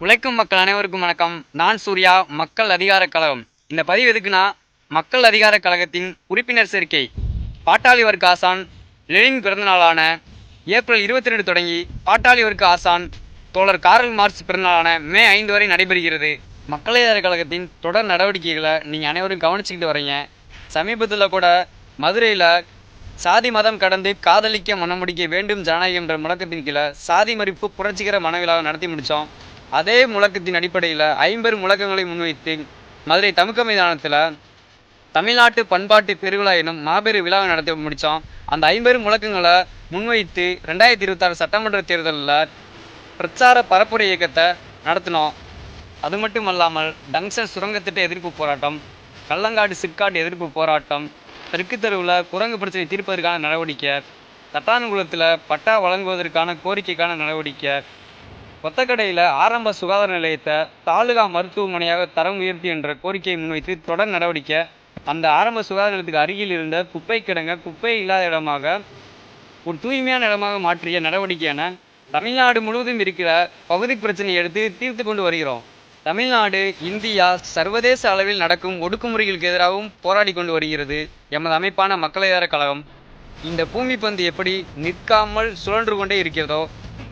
உழைக்கும் மக்கள் அனைவருக்கும் வணக்கம். நான் சூர்யா, மக்கள் அதிகார கழகம். இந்த பதிவு எதுக்குன்னா, மக்கள் அதிகார கழகத்தின் உறுப்பினர் சேர்க்கை பாட்டாளி வர்க்க ஆசான் லெனின் பிறந்தநாளான ஏப்ரல் 22 தொடங்கி பாட்டாளி வர்க்க ஆசான் தோழர் காரல் மார்க்ஸ் பிறந்தநாளான மே 5 வரை நடைபெறுகிறது. மக்கள் அதிகார கழகத்தின் தொடர் நடவடிக்கைகளை நீங்கள் அனைவரும் கவனிச்சுக்கிட்டு வரீங்க. சமீபத்தில் கூட மதுரையில் சாதி மதம் கடந்து காதலிக்க மனமுடிக்க வேண்டும் ஜனநாயகம் என்ற முழக்கத்தின் கீழே சாதி மறுப்பு புரட்சிகர மனவிழாவை நடத்தி முடித்தோம். அதே முழக்கத்தின் அடிப்படையில் 50 முழக்கங்களை முன்வைத்து மதுரை தமுக்க மைதானத்தில் தமிழ்நாட்டு பண்பாட்டு பெருவிழா எனும் மாபெரும் விழாவை நடத்தி முடித்தோம். அந்த 50 முழக்கங்களை முன்வைத்து 2026 சட்டமன்ற தேர்தலில் பிரச்சார பரப்புரை இயக்கத்தை நடத்தினோம். அது மட்டும் அல்லாமல் டங்ஷன் சுரங்கத்திட்ட எதிர்ப்பு போராட்டம், கள்ளங்காடு சிப்காட் எதிர்ப்பு போராட்டம், தெற்கு தெருவில் குரங்கு பிரச்சனை தீர்ப்பதற்கான நடவடிக்கை, தட்டான்குளத்தில் பட்டா வழங்குவதற்கான கோரிக்கைக்கான நடவடிக்கை, ஒத்தக்கடையில் ஆரம்ப சுகாதார நிலையத்தை தாலுகா மருத்துவமனையாக தரம் உயர்த்தி என்ற கோரிக்கையை முன்வைத்து தொடர் நடவடிக்கை. அந்த ஆரம்ப சுகாதார நிலையத்துக்கு அருகில் இருந்த குப்பை கிடங்க குப்பை இல்லாத இடமாக ஒரு தூய்மையான இடமாக மாற்றிய நடவடிக்கை என தமிழ்நாடு முழுவதும் இருக்கிற பகுதி பிரச்சனையை எடுத்து தீர்த்து கொண்டு வருகிறோம். தமிழ்நாடு, இந்தியா, சர்வதேச அளவில் நடக்கும் ஒடுக்குமுறைகளுக்கு எதிராகவும் போராடி கொண்டு வருகிறது எமது அமைப்பான மக்கள் அதிகார கழகம். இந்த பூமி பந்து எப்படி நிற்காமல் சுழன்று கொண்டே இருக்கிறதோ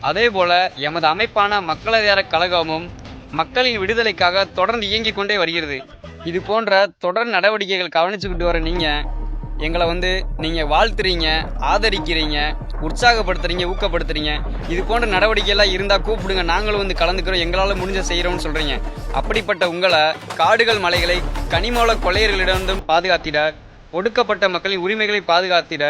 அதே போல எமது அமைப்பான மக்கள் அதிகார கழகமும் மக்களின் விடுதலைக்காக தொடர்ந்து இயங்கிக் கொண்டே வருகிறது. இது போன்ற தொடர் நடவடிக்கைகள் கவனிச்சுக்கிட்டு வர எங்களை நீங்கள் வாழ்த்துறீங்க, ஆதரிக்கிறீங்க, உற்சாகப்படுத்துறீங்க, ஊக்கப்படுத்துறீங்க. இது போன்ற நடவடிக்கையெல்லாம் இருந்தால் கூப்பிடுங்க, நாங்களும் கலந்துக்கிறோம், எங்களால் முடிஞ்ச செய்கிறோம்னு சொல்கிறீங்க. அப்படிப்பட்ட உங்களை காடுகள் மலைகளை கனிமூல கொள்ளையர்களிடம் பாதுகாத்திட, ஒடுக்கப்பட்ட மக்களின் உரிமைகளை பாதுகாத்திட,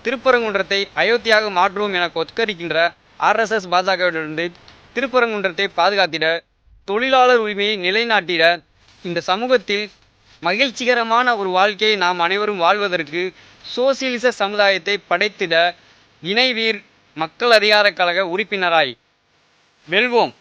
திருப்பரங்குன்றத்தை அயோத்தியாக மாற்றுவோம் என கொக்கரிக்கின்ற RSS பாஜகவிலிருந்து திருப்பரங்குன்றத்தை பாதுகாத்திட, தொழிலாளர் உரிமையை நிலைநாட்டிட, இந்த சமூகத்தில் மகிழ்ச்சிகரமான ஒரு வாழ்க்கையை நாம் அனைவரும் வாழ்வதற்கு சோசியலிச சமுதாயத்தை படைத்திட இணைவீர் மக்கள் அதிகார கழக உறுப்பினராய் வெல்வோம்.